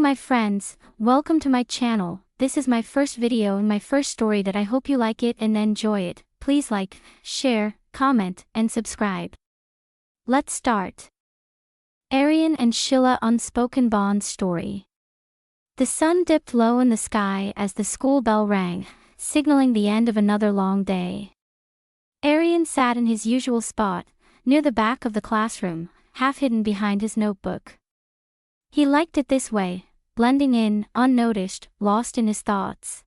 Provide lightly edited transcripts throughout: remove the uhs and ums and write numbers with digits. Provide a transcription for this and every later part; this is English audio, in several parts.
my friends, welcome to my channel. This is my first video and my first story that I hope you like it and enjoy it. Please like, share, comment, and subscribe. Let's start. Aryan and Shillah Unspoken Bonds story. The sun dipped low in the sky as the school bell rang, signaling the end of another long day. Aryan sat in his usual spot, near the back of the classroom, half hidden behind his notebook. He liked it this way, blending in, unnoticed, lost in his thoughts.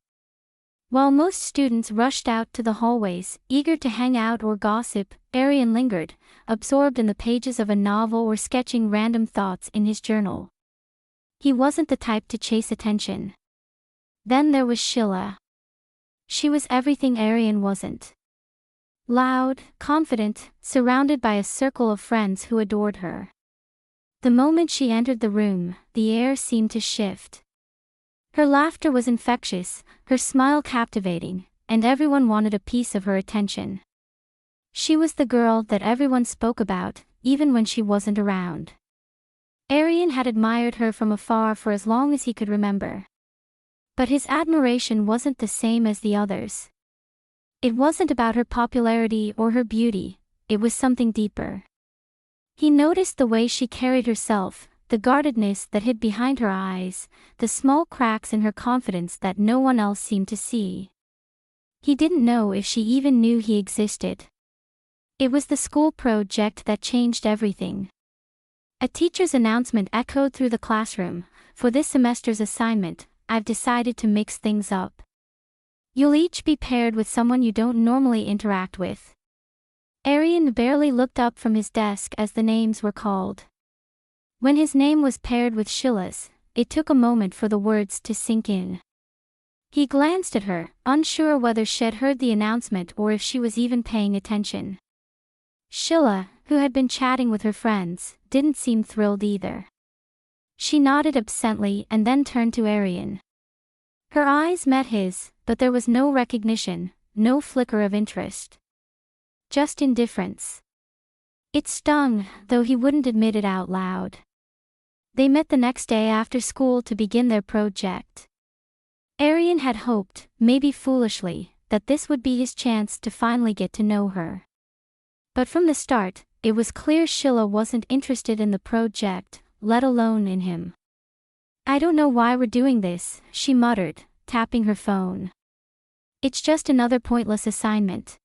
While most students rushed out to the hallways, eager to hang out or gossip, Aryan lingered, absorbed in the pages of a novel or sketching random thoughts in his journal. He wasn't the type to chase attention. Then there was Shillah. She was everything Aryan wasn't. Loud, confident, surrounded by a circle of friends who adored her. The moment she entered the room, the air seemed to shift. Her laughter was infectious, her smile captivating, and everyone wanted a piece of her attention. She was the girl that everyone spoke about, even when she wasn't around. Aryan had admired her from afar for as long as he could remember. But his admiration wasn't the same as the others. It wasn't about her popularity or her beauty, it was something deeper. He noticed the way she carried herself, the guardedness that hid behind her eyes, the small cracks in her confidence that no one else seemed to see. He didn't know if she even knew he existed. It was the school project that changed everything. A teacher's announcement echoed through the classroom. For this semester's assignment, I've decided to mix things up. You'll each be paired with someone you don't normally interact with. Aryan barely looked up from his desk as the names were called. When his name was paired with Shillah's, it took a moment for the words to sink in. He glanced at her, unsure whether she had heard the announcement or if she was even paying attention. Shillah, who had been chatting with her friends, didn't seem thrilled either. She nodded absently and then turned to Aryan. Her eyes met his, but there was no recognition, no flicker of interest. Just indifference. It stung, though he wouldn't admit it out loud. They met the next day after school to begin their project. Aryan had hoped, maybe foolishly, that this would be his chance to finally get to know her. But from the start, it was clear Shillah wasn't interested in the project, let alone in him. I don't know why we're doing this, she muttered, tapping her phone. It's just another pointless assignment.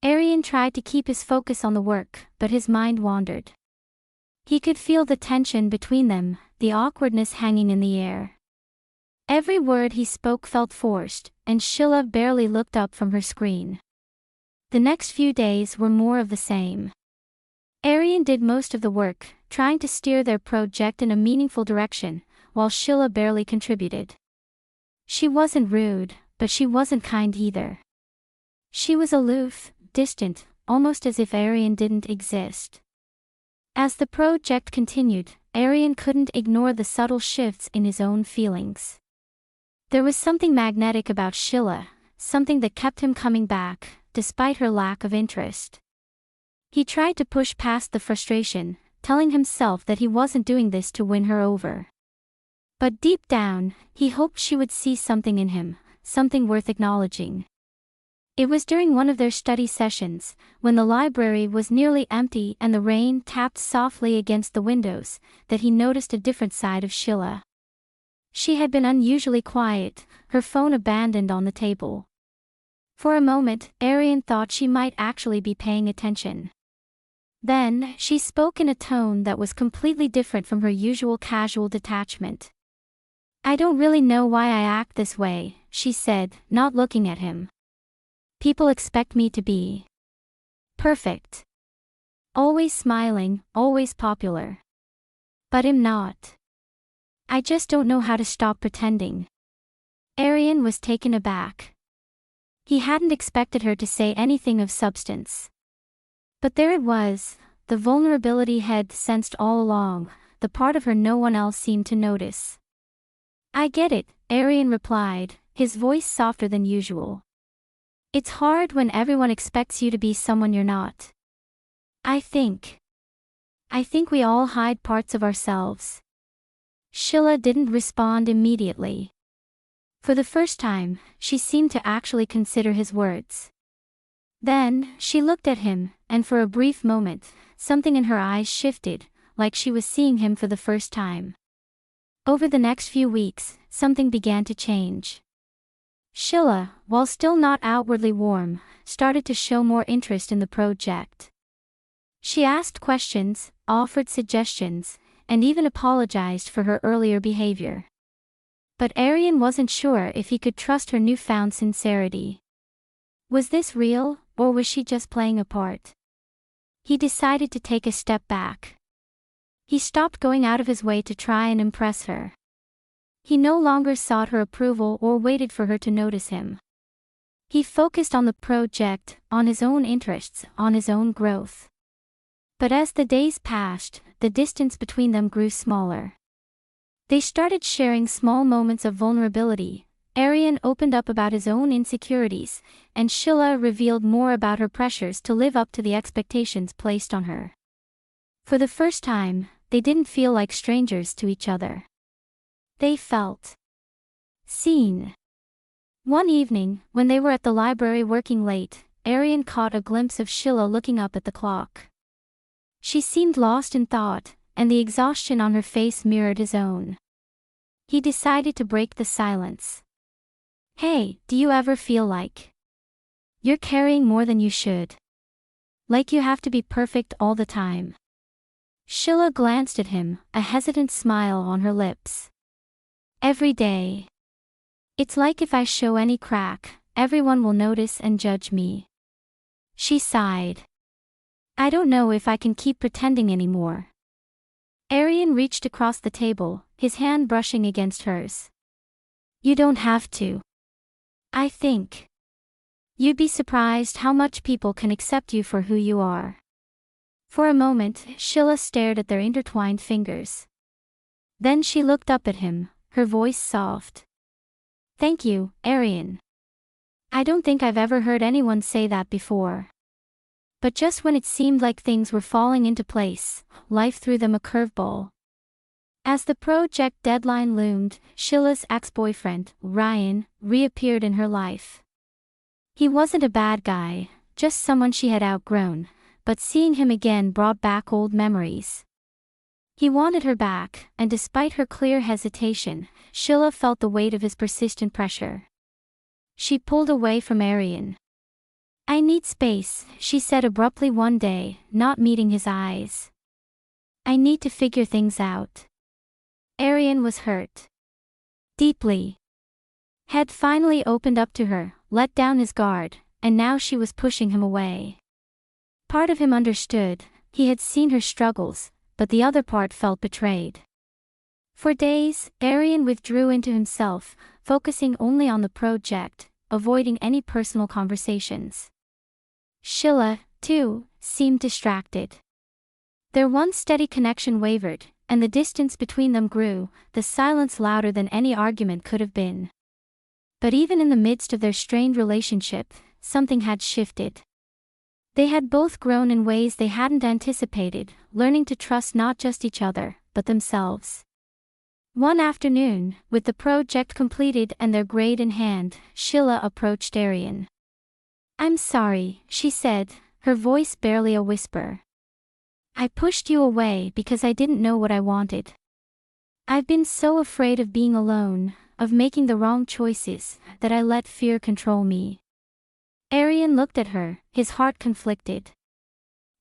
Aryan tried to keep his focus on the work, but his mind wandered. He could feel the tension between them, the awkwardness hanging in the air. Every word he spoke felt forced, and Shillah barely looked up from her screen. The next few days were more of the same. Aryan did most of the work, trying to steer their project in a meaningful direction, while Shillah barely contributed. She wasn't rude, but she wasn't kind either. She was aloof, distant, almost as if Aryan didn't exist. As the project continued, Aryan couldn't ignore the subtle shifts in his own feelings. There was something magnetic about Shillah, something that kept him coming back, despite her lack of interest. He tried to push past the frustration, telling himself that he wasn't doing this to win her over. But deep down, he hoped she would see something in him, something worth acknowledging. It was during one of their study sessions, when the library was nearly empty and the rain tapped softly against the windows, that he noticed a different side of Shillah. She had been unusually quiet, her phone abandoned on the table. For a moment, Aryan thought she might actually be paying attention. Then, she spoke in a tone that was completely different from her usual casual detachment. I don't really know why I act this way, she said, not looking at him. People expect me to be perfect. Always smiling, always popular. But I'm not. I just don't know how to stop pretending. Aryan was taken aback. He hadn't expected her to say anything of substance. But there it was, the vulnerability he'd sensed all along, the part of her no one else seemed to notice. I get it, Aryan replied, his voice softer than usual. It's hard when everyone expects you to be someone you're not. I think we all hide parts of ourselves. Shillah didn't respond immediately. For the first time, she seemed to actually consider his words. Then, she looked at him, and for a brief moment, something in her eyes shifted, like she was seeing him for the first time. Over the next few weeks, something began to change. Shillah, while still not outwardly warm, started to show more interest in the project. She asked questions, offered suggestions, and even apologized for her earlier behavior. But Aryan wasn't sure if he could trust her newfound sincerity. Was this real, or was she just playing a part? He decided to take a step back. He stopped going out of his way to try and impress her. He no longer sought her approval or waited for her to notice him. He focused on the project, on his own interests, on his own growth. But as the days passed, the distance between them grew smaller. They started sharing small moments of vulnerability. Aryan opened up about his own insecurities, and Shillah revealed more about her pressures to live up to the expectations placed on her. For the first time, they didn't feel like strangers to each other. They felt seen. One evening, when they were at the library working late, Aryan caught a glimpse of Shillah looking up at the clock. She seemed lost in thought, and the exhaustion on her face mirrored his own. He decided to break the silence. "Hey, do you ever feel like you're carrying more than you should? Like you have to be perfect all the time?" Shillah glanced at him, a hesitant smile on her lips. "Every day. It's like if I show any crack, everyone will notice and judge me." She sighed. "I don't know if I can keep pretending anymore." Aryan reached across the table, his hand brushing against hers. "You don't have to. I think you'd be surprised how much people can accept you for who you are." For a moment, Shillah stared at their intertwined fingers. Then she looked up at him, her voice soft. "Thank you, Aryan. I don't think I've ever heard anyone say that before." But just when it seemed like things were falling into place, life threw them a curveball. As the project deadline loomed, Shillah's ex-boyfriend, Aryan, reappeared in her life. He wasn't a bad guy, just someone she had outgrown, but seeing him again brought back old memories. He wanted her back, and despite her clear hesitation, Shillah felt the weight of his persistent pressure. She pulled away from Aryan. "I need space," she said abruptly one day, not meeting his eyes. "I need to figure things out." Aryan was hurt. Deeply. Had finally opened up to her, let down his guard, and now she was pushing him away. Part of him understood, he had seen her struggles, but the other part felt betrayed. For days, Aryan withdrew into himself, focusing only on the project, avoiding any personal conversations. Shillah, too, seemed distracted. Their once steady connection wavered, and the distance between them grew, the silence louder than any argument could have been. But even in the midst of their strained relationship, something had shifted. They had both grown in ways they hadn't anticipated, learning to trust not just each other, but themselves. One afternoon, with the project completed and their grade in hand, Shillah approached Aryan. "I'm sorry," she said, her voice barely a whisper. "I pushed you away because I didn't know what I wanted. I've been so afraid of being alone, of making the wrong choices, that I let fear control me." Aryan looked at her, his heart conflicted.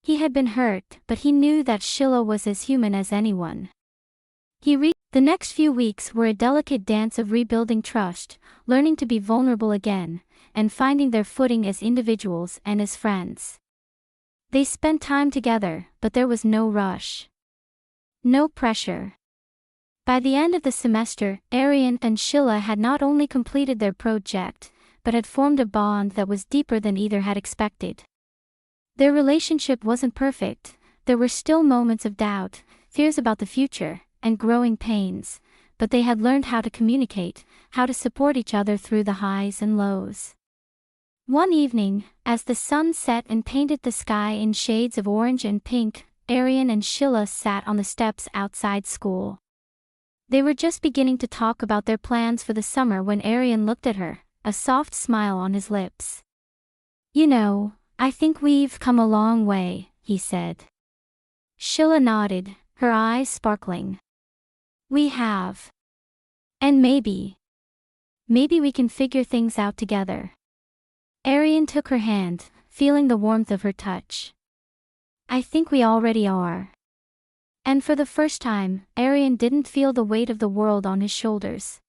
He had been hurt, but he knew that Shillah was as human as anyone. The next few weeks were a delicate dance of rebuilding trust, learning to be vulnerable again, and finding their footing as individuals and as friends. They spent time together, but there was no rush. No pressure. By the end of the semester, Aryan and Shillah had not only completed their project, but had formed a bond that was deeper than either had expected. Their relationship wasn't perfect, there were still moments of doubt, fears about the future, and growing pains, but they had learned how to communicate, how to support each other through the highs and lows. One evening, as the sun set and painted the sky in shades of orange and pink, Aryan and Shillah sat on the steps outside school. They were just beginning to talk about their plans for the summer when Aryan looked at her, a soft smile on his lips. "You know, I think we've come a long way," he said. Shillah nodded, her eyes sparkling. "We have. And maybe we can figure things out together." Aryan took her hand, feeling the warmth of her touch. "I think we already are." And for the first time, Aryan didn't feel the weight of the world on his shoulders.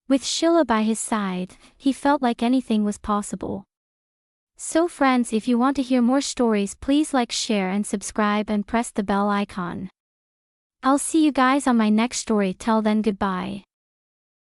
With Shillah by his side, he felt like anything was possible. So friends, if you want to hear more stories, please like, share and subscribe and press the bell icon. I'll see you guys on my next story. Till then, goodbye.